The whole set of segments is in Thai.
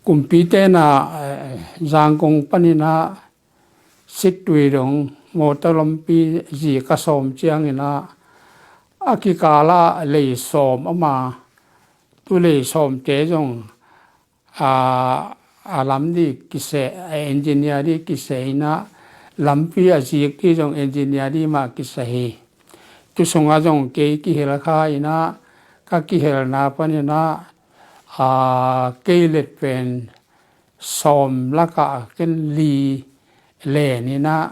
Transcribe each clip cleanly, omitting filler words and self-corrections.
kumpite na zangkong panina sitwi dong motalompi ji kasom chiang ina akikala lei som ama tu lei som te jong alam di kise engineer di kise ina lampi ajik ti jong engineer di ma kise hi tu songa jong ke ki hela kha ina ka ki hel na panina cây lệ pen som lá cả cái lì lệ này na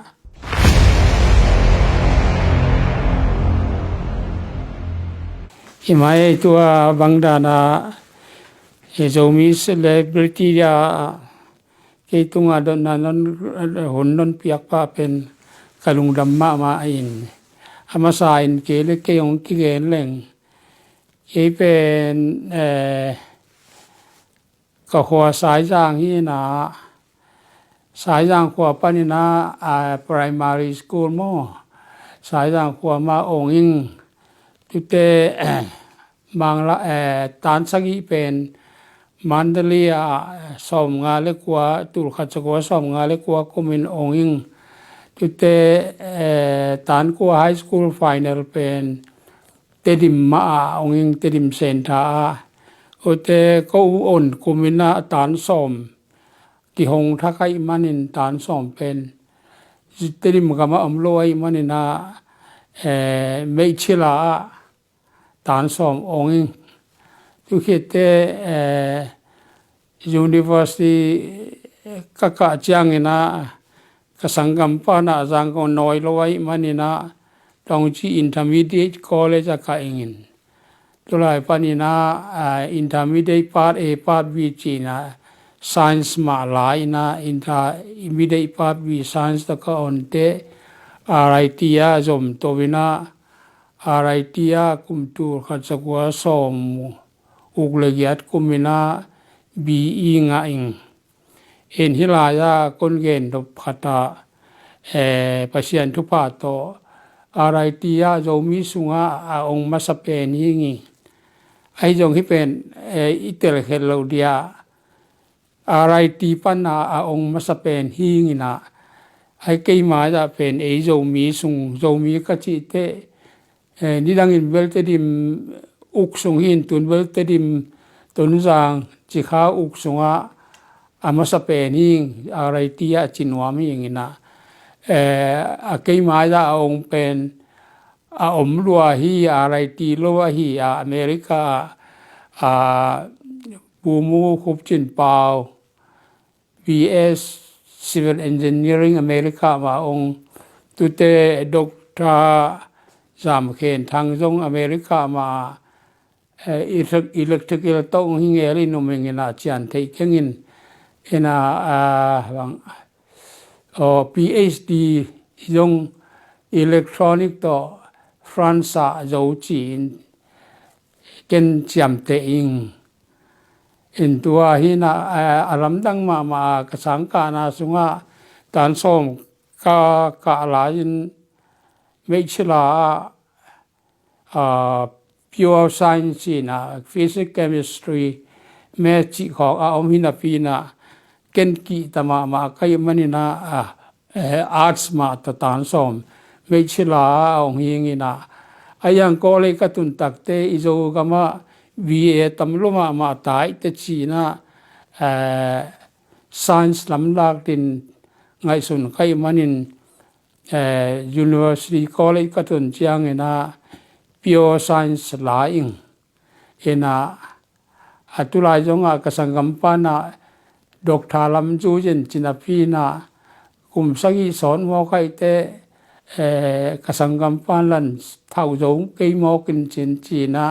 imai tua bangdana ezomi celebrity ya cái tung ada nanon honon piak pa pen kalung damma ma in ama sain ke le ke ong ki gen leng cái penก็ขวาสายจางฮีนะสายจางขวาปนินะprimary school มอสายจางขวามาองอิงตุเตบางละตานสักีเป็นมันเดลียสอมงาเล็กกว่าตุลขัดกว่าสอมงาเล็กกว่ากุมินองอิงตุเตตานกว่า high school final เป็นเตดิมมาองอิงเตดิมเซนทาโอเตก็อุ่นกุมินาตานสอมกิหงทักไอมันินตานสอมเป็นจิตริมกามาอมโลไอมันินาเมชิลาตานสอมองอิงทุกเหตุuniversity กักจางอินะกสังกัมปานาจังก็น้อยโลไอมันินาต้องจี intermediate college กักอิงตัวไรปานินาintermediate part A part B จีนะ science มาหลายนะ intermediate part B science ตะก็อ่อนเตะRITอะจมตัววินา RITอะคุมตัวขัดสกัวสมอุกเลกียดคุมินา BE งาอิงฮิลายาคนเกณฑ์ทุกขัดปัจจัยทุกภาคโต RIT อะจงมีสุงะองค์มาสเปนยิ่งไอ้จงที่เป็นอิตาลีเฮลโลเดียอะไรตีปัญหาองค์มาสเปนหิ้งนะไอ้เกี่ยมาจะเป็นไอ้จงมีสุงจงมีกจิเตนี่ดังอินเวลเตดิมอุกสุงหินตุนเวลเตดิมตุนจางจิข้าอุกสุงอามาสเปนหิ้งอะไรตีอะจินวามีอย่างนี้นะเกี่ยมาจะองค์เป็นอมรัวฮีอะไรตีรัวฮีอเมริกาปูมูคุบจินเปา BS Civil Engineering อเมริกามาองตุเตด็อกเตอร์จามเคนทางจงอเมริกามาอิเล็กทริกต้องหิงเอรินุมิงนาจันเทคิงินนาPhD จงอิเล็กทรอนิกต่อฟรานซ์จะจีนเก่งจำเตอิงอินตัวหินาอารมณ์ดังมากระสังกานาสุงะตานส่งกะลายินไม่ใช่ละpure science นะ physics chemistry แม้จิของอมินาปีนะเก่งกีตมาใครมันนี่นะarts มาตานส่งไม่ใช่ละองค์ยิงนะไอ้ยังก็เลยกระตุนตักเตอิโจกามา VA ตำรวจมาตายแต่จีนะscience ลำลักดินไงส่วนใครมันนินUniversity College กระตุนเจียงนะ pure science หลายนะตุลาจงกสังกัมปานะดอกทาลำจูเจนจินาพีนะกลุ่มสักีสอนมอใครเตกสังกัมปาลันเท่าจงเกยมอกินจินจีนะ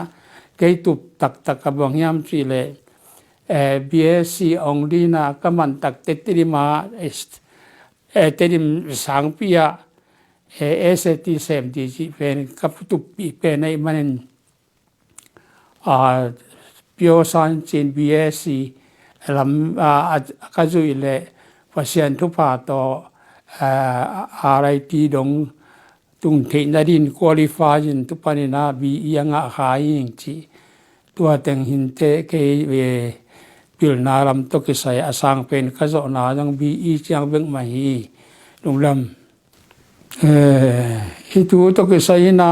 เกยตุบตักกับบางยามจีเลBSc องดีนะก็มันตักเตติริมาเตติมสังปีอะSAT เซมดีจีเป็นกับตุบปีเป็นในมันpure science จีน BSc ลำก็จุยเลยพัศยันทุพาโตอะไรที่ดงตุงเทนดินคุริฟายน์ทุปนินาบียังหายจริงตัวแต่งหินเตเกเว ปิลนาลำตกิใส่อาสังเป็นขจนาจังบีอีจังเบงมาฮีลุงลำฮิตูตกิใส่นา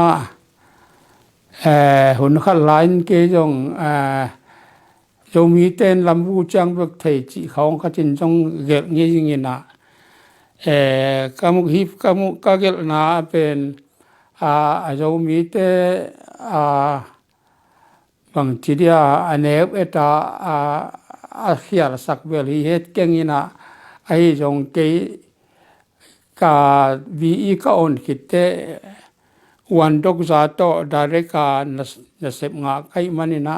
หุ่นขัดไลน์เกจงจงมีเต้นลำบูจังเบิกไทยจีเขาขจินจงเกลงี้ยิงนะกามุฮิบกามุกาเกลนาเป็นจงมีเตบางทีเดียอันเนบเอตาอาเขียลสักเวลีเฮตเก่งนะไอจงเกยกาวีอีกาอนคิดเตวันดกจาโตดาริกาณเสพงาไกมันนะ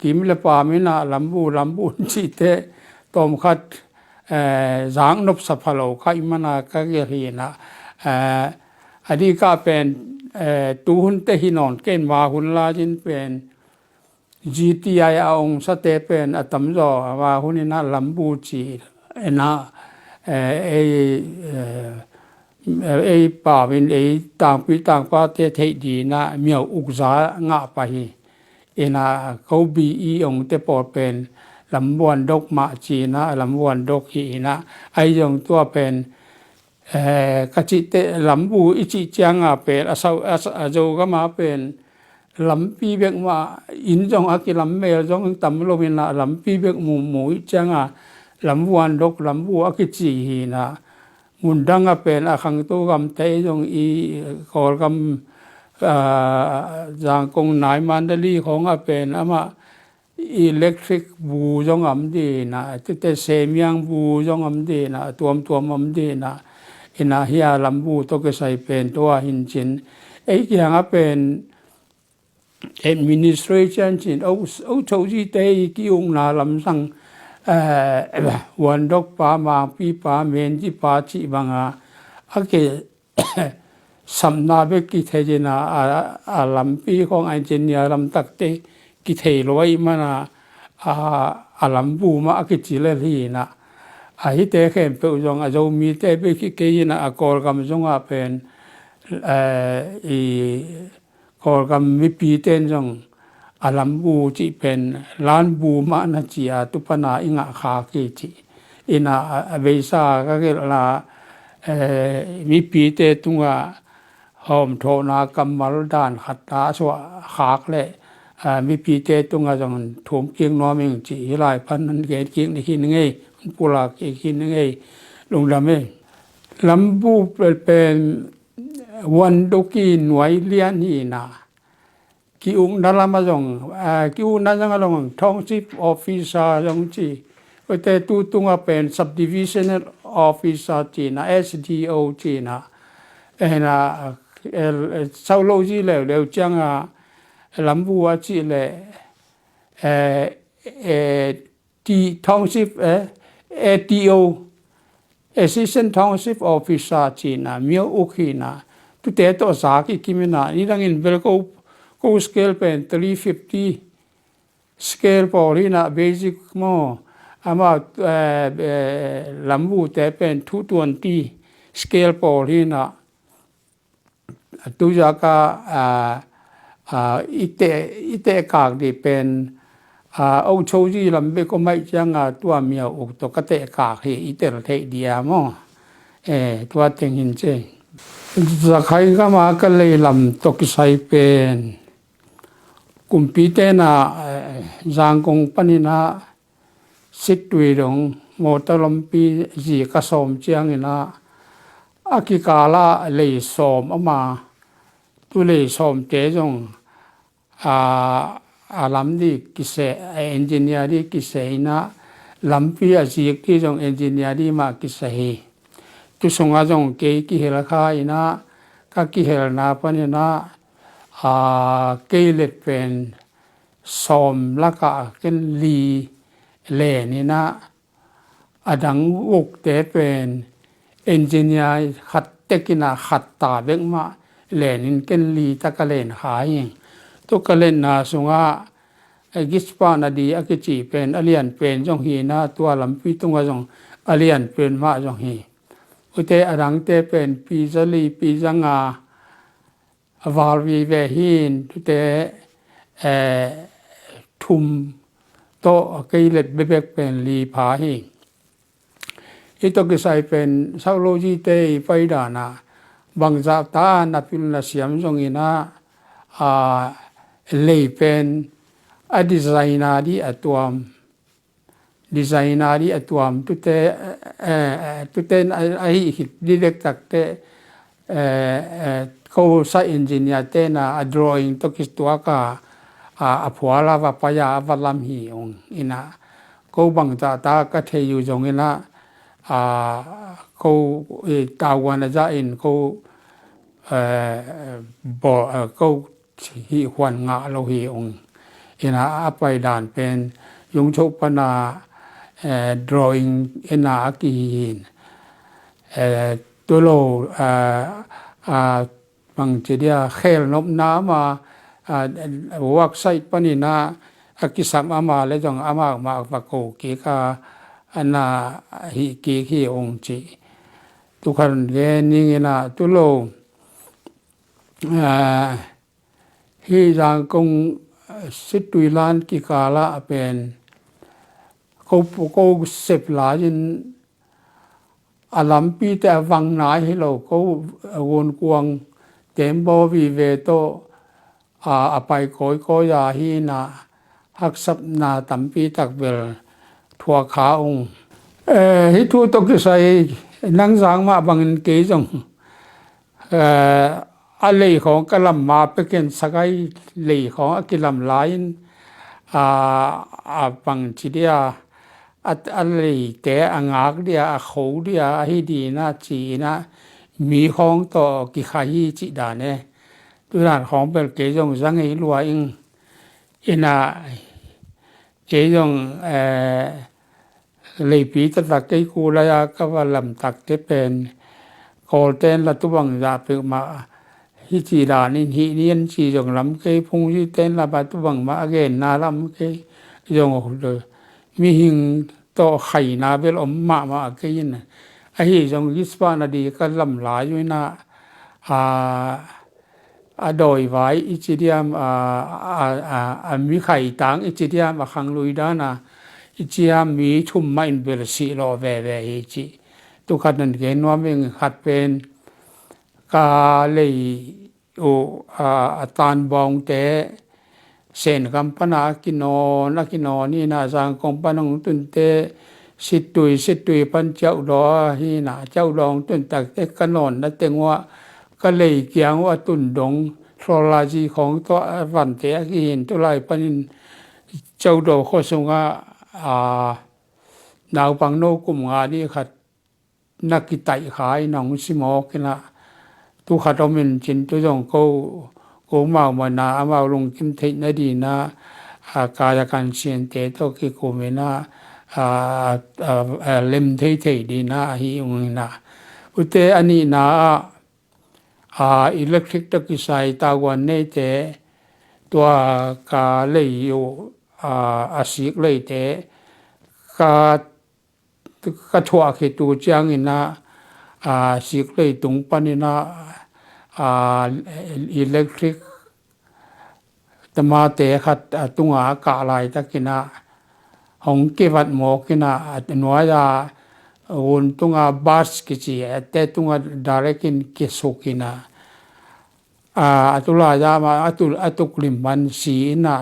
กิมเลปามินะลำบูจีเตตอมขัดจางนบสัพพโลไกมันนะก็เกลีนะอดีก็เป็นตูหุนเตหินอนเกณฑ์ว่าหุนลาจินเป็น GTI องสเตเป็นอัตมจอว่าหุนินะลำบูจีนะป่าเป็นต่างปีต่างประเทศดีนะเมียวอุกษางะไปนะเขาบีอีองเตปอดเป็นลำบวนดกมาจีนะลำบวนดกฮีนะไอยองตัวเป็นกจิเตลำบูอิจิจังเป็นอาโจก็มาเป็นลำปีเบกมาอินจงอากิลำเมลจงตำโลมินะลำปีเบกหมูจังลำบวนดกลำบูอากิจีฮีนะมุนดังเป็นอาขังตัวกำเตยจงอีขอคำจางกงนายมันดลีของเป็นอามาอิเล็กทริกบูจงอำดีนะแต่เซมียงบูจงอำดีนะตัวอำดีนะอินาฮิอาลำบูตกใส่เป็นตัวหินจินอย่างเป็น administration จินเอาเท่าที่เตยกิองนาลำสังวันดกป่ามาปีป่าเมนจีป่าจีบังอาเกสำนาเบกิเทจินาลำปีของไอเจเนียลำตักเตกิเทลอยมันลำบูมาอากิจิเลลีนะฮิเตเข็มเปจงอาจจะมีเตเบกิเกยินะกอลกำจงเป็นกอลกำมีปีเตนจงอาลัมบูจีเป็นล้านบูมานาจีอาตุปนาอิงะขาเกจิอินาเบซ่าก็เกลามีปีเตตุงะหอมโทนากำมลดานขัดตาสวะขากเลยมีปีเตตุงะจังถุมเกียงน้อมิงจีหลายพันนั้นเกตเกียงในที่นึงปุระเกตที่นึงลงดำลำบูเป็นวันดุกีหน่วยเลียนนี่นะกิอุงนั่นละมาจงกิอุงนั่นยังลงท้องชิปออฟฟิศจงจีแต่ตุงเป็น subdivisional officer จีนะ SDO จีนะนะเศร้าโลจีแล้วจังลำบัวจีเลยที่ท้องชิปATO assistant township officer จีนะมีอุคีนะตุเตโตสากิคิมินะนี่ดังอินเบลก็scale เป็น350 scale พอลีนะ basic โมอามาลำบูแต่เป็น220 scale พอลีนะตุจาก็อิเตกากดีเป็นเอาโชจีลำเบก็ไม่จังตัวเมียอุกตกเตกากเฮอิเตระเทเดียมตัวเต็งหินเจจะใครก็มาก็เลยลำตกใส่เป็นกุมปีเตนะจางกงปนินะสิทวีดงโมตลมปีจีกสมเจียงนะอากิกาลาเลยสมอมาตุเลยสมเจจงลำดีกิเสเอนจิเนียร์ดีกิเสนะลำปีอาจีกที่จงเอนจิเนียร์ดีมากิเสตุสงอาจงเกยกิเฮลคายนะก็กิเฮลนาปนินะเกยเลเป็นสมละกะกันลีเลนี่นะอดังอุกเตเป็นเอนจิเนียร์ขัดเตกินาขัดตาเบกมาเลนินกันลีตะกะเลนหายตุกะเลนนาสงอากิสปานาดีอากิจิเป็นอเลียนเป็นจงฮีนะตัวลำปีตุงจงอเลียนเป็นมาจงฮีอุเตอดังเตเป็นปีจลีปีจังวาลวีเวหินตุเตทุม โตเกยเล็ดเบกเป็นลีพาหิอิตกิไซเป็นซาโลจีเตไปดานาบางจากตานับพิลนาเสียมจงอินาเลยเป็นดีไซนาดีอัตวมดีไซนาดีอัตวมตุเตไอฮิตดีเล็กตักเตเขาใช้เอนจิเนียร์เตน่าดรอยิ่งตกิสตัวก็ผัวลาวาปยาวัลลัมฮีองอินะเขาบางจากตาก็เทอยู่จงอินะเขาตาวันจะอินเขาบอกเขาฮีควันงาโลฮีองอินะไปด่านเป็นยงโชปนาdrawing อินะกีนตัวโลบางทีเดียเขลนบน้ำมาวักไซปนินากิสัมอามาเลจงอามาปะโกกีกาอันนาฮิกีฮีองจีทุกคนเกนิงนะตุโลฮีจางกงสิตุยลานกิกาลาเป็นเขาเสพหลายนอาลัมปีแต่วังนายให้เราเขาวนกวงเต็มบวิเวโตไปก็ยาฮีนาหักสับนาตัมปีตักเบลทัวขาองฮิทูตกใส่นังสางมาบังเกจงอะไรของกลัมมาเป็นสกายเลยของกิลัมไลน์บังชิเดียอะไรแต่งากเดียเขาเดียให้ดีนะจีนะมีของต่อกิขายจิดาเนี่ยตัวนั้นของเป็นเกจงสังเกตว่าอินาเกจงเลยปีตักเกกูลายก็ว่าลำตักเตเป็นโคเตนละตุบังยาเปิมาฮิจิดานิฮิเนียนจีจงลำเกพงจิเตนละบาตุบังมาเกนนาลำเกจงเลยมีหิงต่อไข่นาเบลอมมาเกยินไอ้จงยิสปานาดีก็ลำหลายอยู่นะโดยไว้อิจิเดียมมีไข่ต่างอิจิเดียมขังลุยดานาอิจิยามมีชุมไม่เบลสีโลเวอิจิทุกขัดนั้นเห็นว่ามันขัดเป็นกาเลยตานบองเตเซนกัมปนากินนี่นะสังคมปนังตุนเตสิตุยปันเจ้าดอฮีนะเจ้าดองตุนตักเตกันนอนนั่นเต็งว่าก็เลยเกี่ยงว่าตุนดงโทรลาจีของตัววันเตะกินตัวไรปันเจ้าดอกโคสงานาวปังโนกุมงานี่ขัดนักกิไตขายหนองสิมอกนะทุกขัดอมินจินตัวจงกูมามานามาลงกิมเทนดีนะการการเชียนเตโตกิกูเมนะเล่มเทดีนะฮิอุงนะอุเตอันนี้นะอิเล็กทริกตะกิไซตาวันเนเตตัวกาเลยอยู่อาศิกเลยเตก็ทั่วเขตูจังอินะศิกเลยตุงปนินะอิเล็กทริกตมาเตขัดตุงอากาลายตะกินะหงเกวัดหมอกินะหน่วยยาวนตุงอาบาสกิจิแต่ตุงอาดาร์กินเกสุกินะตุลายามาตุกลิมบันสีนะ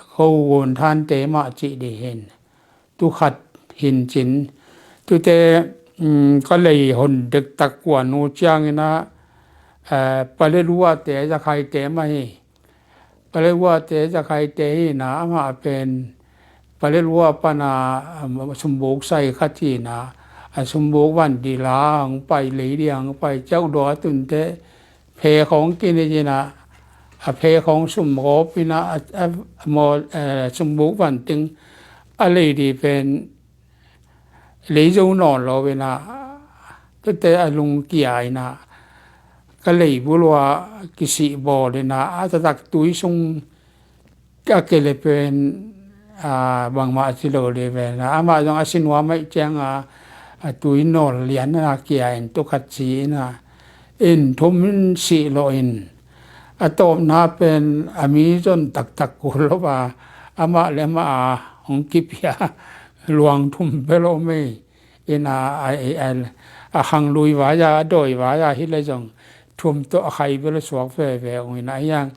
เขาวนท่านเตมาจิดีเห็นตุขัดหินจินตุเตก็เลยหนเด็กตะกวนนูจังนะไปเลยรู้ว่าเตจะใครเตมาให้ไปเลยว่าเตจะใครเตนะมาเป็นไปเลยรู้ว่าปนาสมบูรณ์ใส่ขัดที่นะสมบูรณ์วันดีลางไปเลยเดียงไปเจ้าดอตุนเตเพของกินนี่นะเพของสมบูรณ์พี่นะมอสมบูรณ์วันตึงอะไรดีเป็นเลยจะนอนรอเวลาตั้งแต่ลุงกี่ไอนะก็เลยบุรัวกิสิบอเลยนะอาจจะตักตุยทรงก็เกลเป็นบางมาสิโลเลยเป็นนะมาจงอาศินว่าไม่แจ้งตุยนอนเลียนนะกี่ไอตุขัดสีนะอินทุมสีโลอินตบนาเป็นมีจนตักกุลว่า ama le ma hong kipia luang thum belo me ina a hang lui wa ya doi wa ya hi le jong thum to khai belo suak fe ve ina yang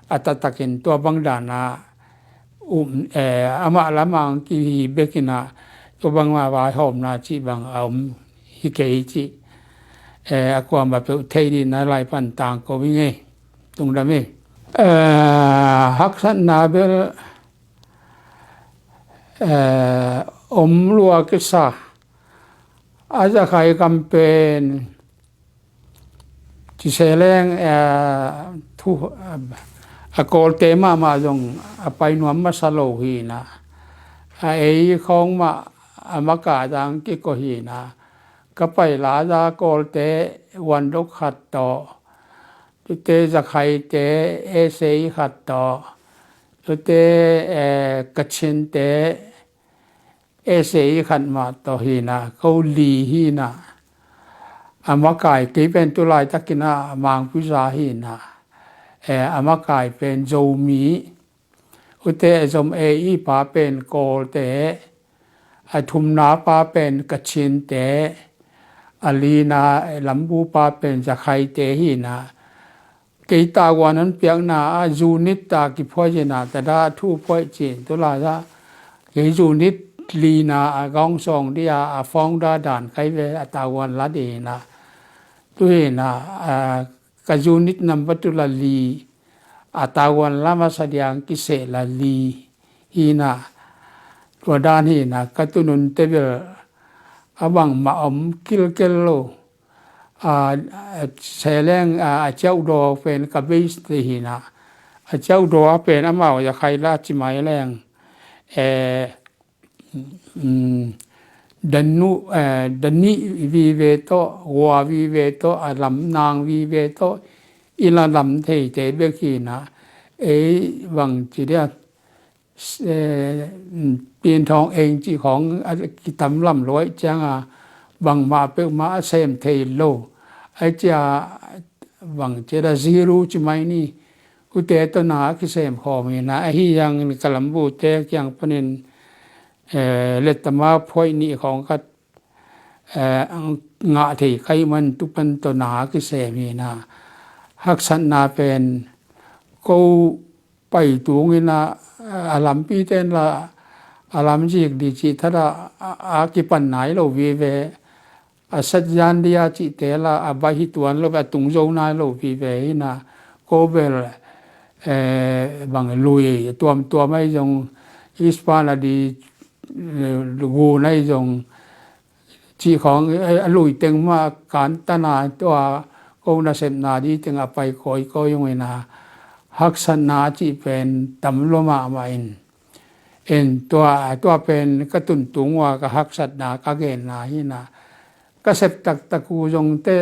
atatakin to bang dana ama lamang ki bekina to bang ma wa hom na chi bang hi ke chi akwa ma pe thei di na lai pan tang ko wi nge tung da me hak san na bel lua ke sa aja khai campaign chi seleng thu akol tema ma jong apai nuam ma salo hi na ei khong ma amaka dang ki ko hi na ka pai la ja kol te wan dok khat to te za khai te e sei khat to te kachin te e sei khat ma to hi na ko li hi na amakai ke pen tu lai takina mang pu za hi na amakai pen zo mi ute zom i pa pen kol te athum na pa pen kachin te alina lambu pa pen za khai te hi na ke ta wanan piang na unit ta ki phoi na ta da thu phoi chin tu la za ke unit li na gong song dia phong da dan kai ve ta wan la de na tu na ka unit number tu la li atawan lama sadiang ki se la li ina to dan hi na katunun tebel abang ma kil lo seleng chau do pen ka base te hi na chau do pen amao ya khai la chi mai leng dani vi ve to wa vi ve to alam nang vi ve to ila lam thei te be ki na wang chi dia pien thong eng chi khong ki tam lam loi chang wang ma pe ma sem thei lo ai cha wang che da zero chi mai ni ku te to na ki sem kho mi na hi yang kalam bu te kyang panin letama phoi ni khong ka nga thei kai man tu pan to na ki se mi na hak san na pen ko pai tu ngi na alam pi ten la alam ji di chi thara ki pan nai lo vi ve asat jan dia chi te la abai hi tuan lo ba tung zo nai lo vi ve na ko bel bang lui tuam mai jong ispana di gu nai jong chi khong lui teng ma kan ta na to ko na sem na di teng apai koi ko yong na hak san na chi pen tam lo ma ma in to pen ka tun tung wa ka hak sat na ka gen na hi na ka sep tak taku jong te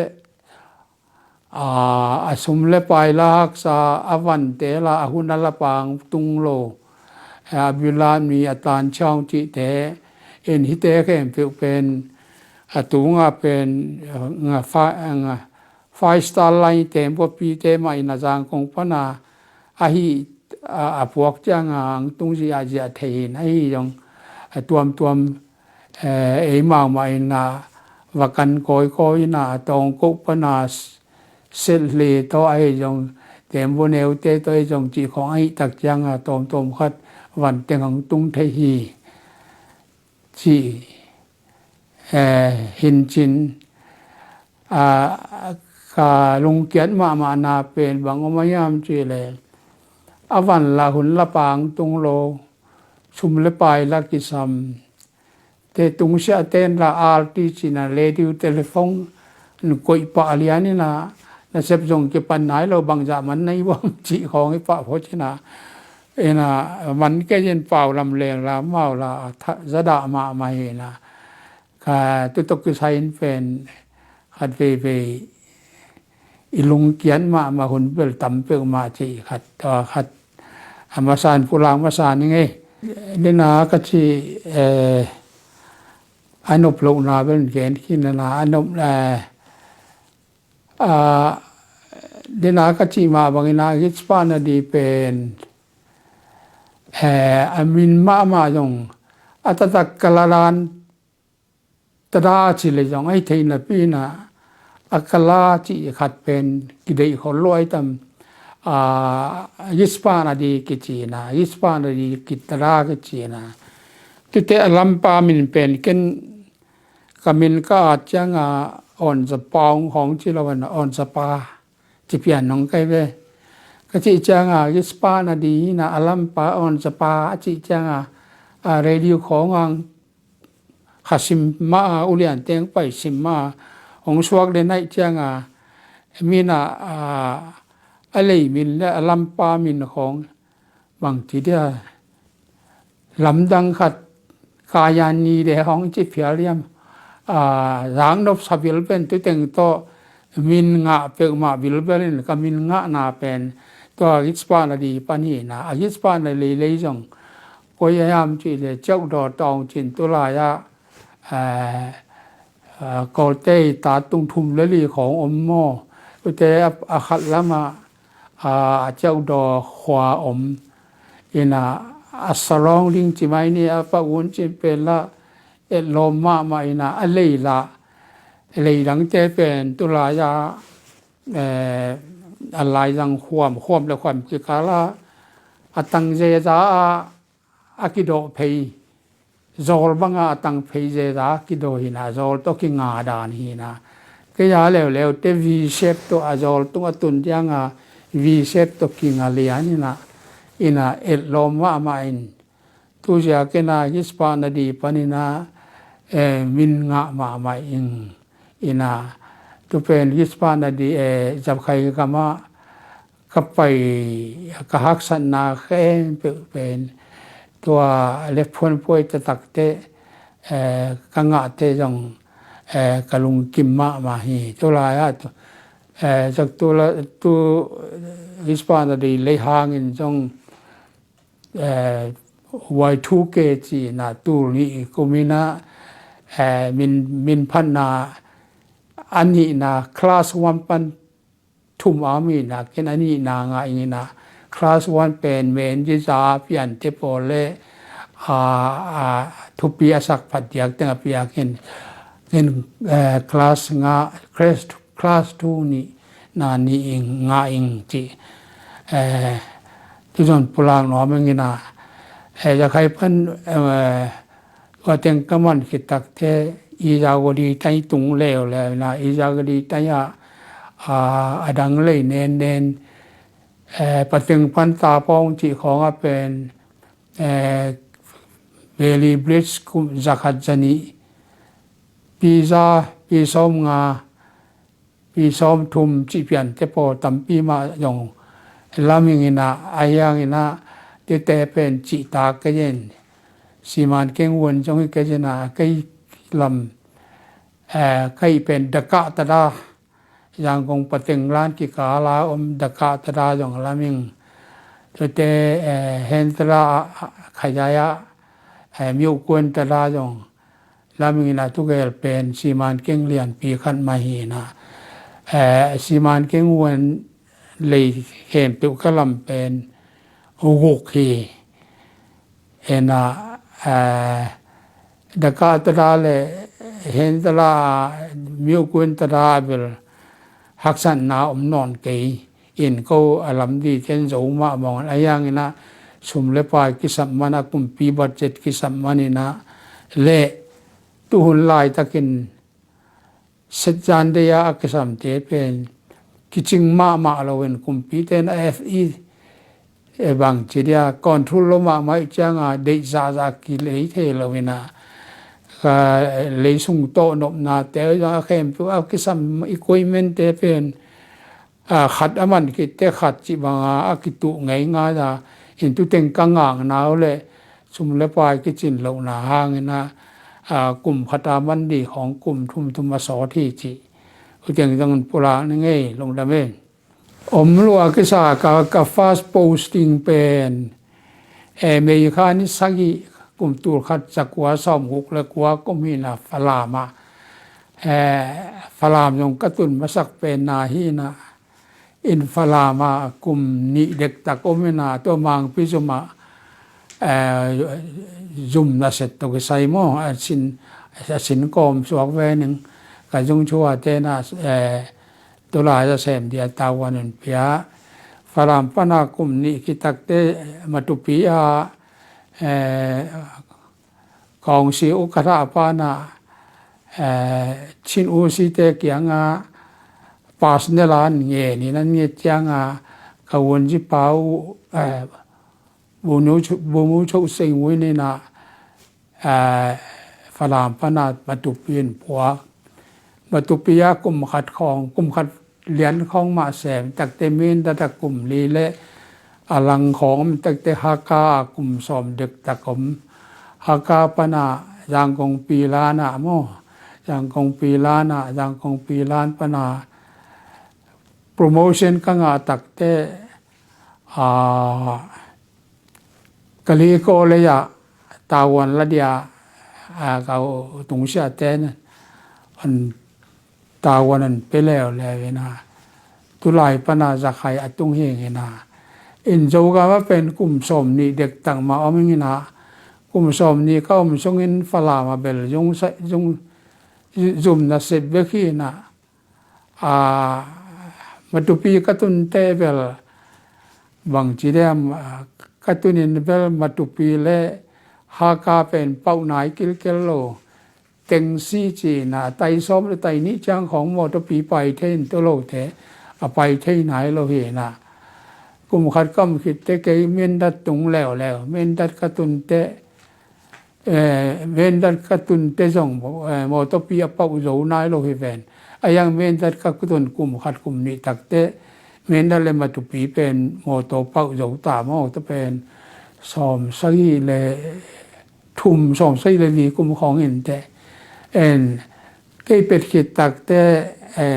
asum le pai la hak sa avan te la hun la pang tung lo abilan mi atan chang chi te hi te kem pe pen atunga pen nga fa nga 5 star line tempo pi te mai na jang kong pana hi phuak chang tung ji a ja thein ai jong tuam mau mai na wakan koi na tong ko pana sel le to ai jong tempo neu te to jong chi khong ai tak chang tom khat wan teng tung thei hi chi hin chin ka lung kiat ma na pen bang omayam chi le avan la hun la pang tung lo sum le pai la ki sam te tung sia ten la rt chi na radio telephone nu koi pa liani na sep jong ke pan nai lo bang ja man nei bom chi khong i pa pho chi na ena man ke jen pau lam leng la mau la zada ma he na ka tu tok ki sain pen khat ve ilung kian ma hun bel tam pe ma chi khat to khat amasan pulang masan nge dina ka chi anop lo na ben gen kin na anop dina ka chi ma bangina hitspa na di pen amin ma jong atatak kalaran tada chi le jong ai theina pina akala chi khat pen kidei kholoi tam yispana di kichina yispana di kitara kichina tute alampa min pen ken kamin ka changa on za paung hong chi lawan on za pa chi pian nong kai ve ka chi changa yispana di na alampa on za pa chi changa radio khongang hasim ma ulian teng pai sim ma hong suak le nai changa mina alei min la lampa min khong bang ti dia lamdang khat kaya ni de hong chi phialiam rang nop sabil pen tu teng to min nga pe ma bil belin ka min nga na pen to ispa na di pani na ispa na le jong ko yam chi le chau do tong chin tu la ya ko te ta tung thum le liของอมโมte a khat lamaเจ้าดอขวาอมอินะอัสลองลิงจิไมนี่ปะวุนจิเป็นละเอลมมาอินะอะไรละเลยหลังเจเป็นตุลายาอะไรยังความและความกิกาละอตังเจจาอากิโดเพยโจลบังอาตังเพยเจจากิโดหินะโจลตกิงาดานหินะก็ยาแล้วเตวีเชฟตัวอาโจลตัวตุนยังวีเซตตกิงาเลียนี่นะอินะเอลลมว่ามาอินตุจาเกนายิสปานาดีปานินามินงะมาอินะตุเป็นยิสปานาดีจับใครก็มาก็ไปก็ฮักสันนาแค่เป็นตัวเล็บพวนป่วยจะตักเตกังะเตจงกะลุงกิมมาฮีตัวลายจากตัววิสปานาดีเลยหางอินจงวัยทุเกจีนาตูนี่กุมินามินพันนาอันนี้นาคลาสวันปันทุมอามีนาเกนอันนี้นางอินะคลาสวันเป็นเมนจิจาเปียนเทโปเลทุปีอาศักปัดอยากแต่งปีอยากเห็นคลาสงาคลาสทูนี่นานี่เองงาเองจีทุกคนพลังหนอมังนะจะใครพันว่าเต็งกำมันคิดตักเทอีจากวดีใจตุงเลวเลยนะอีจากวดีใจดังเลยเน้นปะตึงพันตาปองจีของเป็นเวลีบริสกุจักรจันีปีส้มงาปีซ้อมทุมจีเปียนเทปอตัมปีมาหยงลามิงินะอายังอินะเตเตเป็นจิตากเย็นสีมันเก่งวนจงเกจนะไกลำไกเป็นดกะตดายังคงปะตึงล้านกิกาลาดกะตดาจงลามิงเตเตเฮนตราขยายะมิวกวนตดาจงลามิงินะทุกเอลเป็นสีมันเก่งเลียนปีขันมาฮีนะสีมันเก่งวันเลยเห็นตัวกลำเป็นโกกีนะดกาตราเลยเห็นตรามิวกวนตราเบลฮักสันนานอนเกยอินก็อารมณ์ดีเช่นสูงมามองอะไรอย่างนี้นะสมเลปายกิสัมมานะกุมปีบัดเจ็ดกิสัมมานี่นะเละตุหุนลายตะกินสัจจันเดียกิสัมเตเป็นกิจิงมาเราเป็นกุมปีเตนFEบางทีเดียก่อนทุลมาไม่จังเดจากิเลยเทเราเวนะเลยส่งโตนบนาแต่ยังเข้มตัวกิสัมอีกวยเมนเตเป็นขัดมันกิเตขัดจีบางกิตุไงง่ายนะเห็นตุเต็งกังงางนาวเลยสมเลปายกิจินเหล่านาหางนะกลุ่มพัตามันดีของกลุ่มทุมมาสอที่จีก็ยังต้องปุระนี่ไงลงดำเองรัวกิสากาฟาสโพสติ้งเป็นเมย์คานิสักิกลุ่มตัวขัดจักว่าซ้อมหุกและกว่าก็มีนะฟลามาฟลามยงกระตุนมาสักเป็นนาฮีนะอินฟลามากลุ่มนี้เด็กตะก็มีนาตัวมังพิจุมา zoom na set to ke sai mo sin kom suak ve ning ka jung chua te na to la ja sem dia tawan en pia faram pana kum ni ki tak te matupi a kong si u kara pa na chin u si te kianga pasnelan nge ni nan nge tianga kawon ji pau bu mu chu sing wi ni na faram pana matupin pua matupia kum khat khong kum khat lian khong ma sem tak te min ta tak kum li le alang khong tak te haka kum som dek takom haka pana yang kong pi la na mo yang kong pi la na yang kong pi lan pana promotion ka nga tak te kali ko le ya tawan la dia ka tung sia te an tawan an peleo le na tulai pana za khai atung he na in zo ga wa pen kum som ni dek tang ma oming na kum som ni ka song in fala ma bel jung sa jung zum na set be khi na matupi katun te bel bang chi dem katunin bel matupi le ha ka pen pau nai kil kel lo teng si chi na tai som le tai ni changของมอตปีไปเทนตโลเทไปเทไหนเราเห็นนะกุมขัดก้มคิดเตเกเมนดัดตุงแล้วเมนดัดกระตุนเตเมนดัดกระตุนเตส่งมอตปีเป่าโจนายเราเห็นยังเมนดัดกระตุนกุมขัดกุมนี่ตักเตเมนดัดเลยมาตุปีเป็นมอตเป่าโจตามอตเป็นสอมใส่เลยทุ่มสอมใส่เลยมีกุมของเห็นแต่cáiเป็ดขีดตักแต่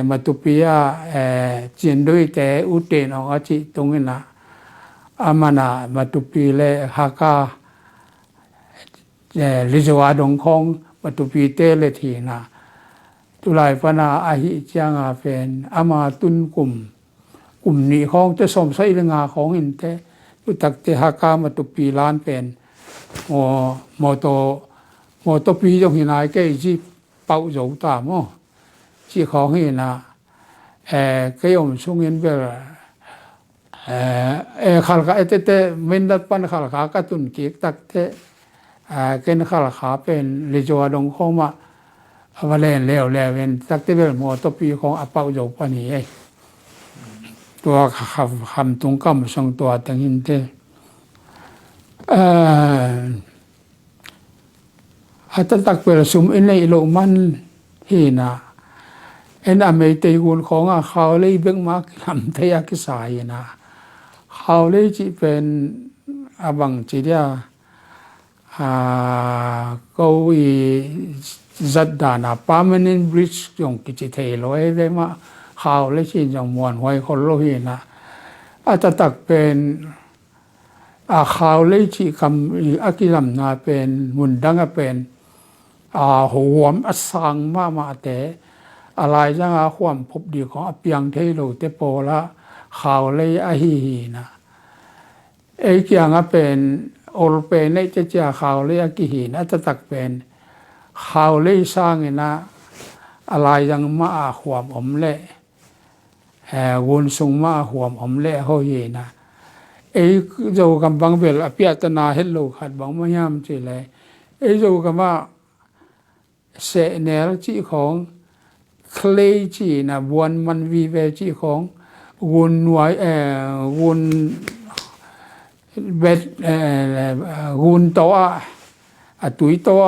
มาตุปียจีนด้วยแต่อุเทนของอาชีตรงนี้นะอามานะมาตุปีเลฮากาลิจวาดงคงมาตุปีเตเลทีนะตุลายปนาอาหิจางอาเป็นอามาตุนกลุ่มนี้ของจะสมใส่เรื่องของอินเตตุตักเตฮากามาตุปีล้านเป็นมอตปีจงหินายแก่จีเป่าโจตามอจีของหินะก็ยอมช่วงเงินเบลขัลกาเตมินดัดปันขัลกากระตุนกีกตักเตเกณฑ์ขัลกาเป็นลิจวาดงของมาวันเล่นแล้วเป็นตักเตเบลมอตปีของเป่าโจปนีตัวคำตรงกำส่งตัวตั้งหินเตอาตตักเปรสุมอินในโลมันฮีนะอเมริกาของเขาเลยเบ่งมาทำทยากิสายนะเขาเลยจีเป็นบังจีเดียก็วิจัดดานะ permanent bridge ยงกิจเทลอยได้มาเขาเลยจีจงมวนหอยคนโลหินะอาตตักเป็นเขาเลยจีคำอากิลัมนาเป็นมุนดังเป็นหัวมอสังมาแต่อะไรจังความพบดีของอเปียงเทโลเตโปละข่าวเลยอหินะเกี่ยงเป็นโอลเปนในเจ้าข่าวเลยอกิหินะจะตักเป็นข่าวเลยสร้างนะอะไรจังมาความอมเละวนทรงมาความอมเละเขาเห็นนะเจ้ากำบังเบลอภิอัตนาเฮลโลขัดบังมายามจีเลยเจ้ากำว่าเสเนลจีของเคลจีนะวนมันวีเวจีของวนไว้วนเบ็ดวนตัวตุยตัว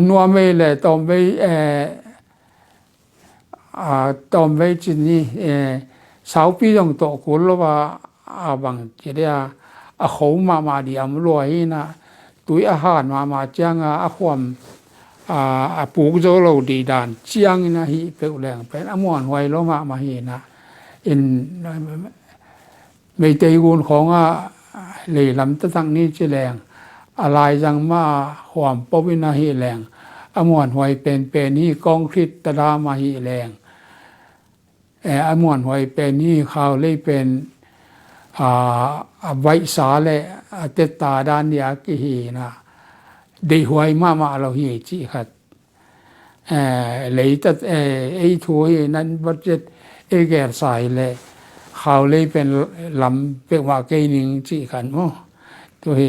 นัวไม่เลยตอมไปจีนี่สาวปีจงโตกุลว่าบางทีเดียเขามาดีมรวยนะตุยอาหารมาจ้างความปลูกโจโลดีดานเจียงนะฮิเปลแรงเป็นอมวนไว้แล้วมาฮินะไม่เตยุนของเลยลำตั้งนี้เจแรงอะไรจังมาความปวินาฮิแรงอมวนไว้เป็นนี่กองคริสตรามาฮิแรงอมวนไว้เป็นนี่ข่าวเลยเป็น ไว้สาเลเตตาดานยากิฮีนะดีหวยมาเราเฮีจิขัดเลยตัดไอ้ถวยนั้นบัดเจ็ดแก่ใส่เลยเขาเลยเป็นลำเป็นว่าเกนิงจิขันโมตัวเฮ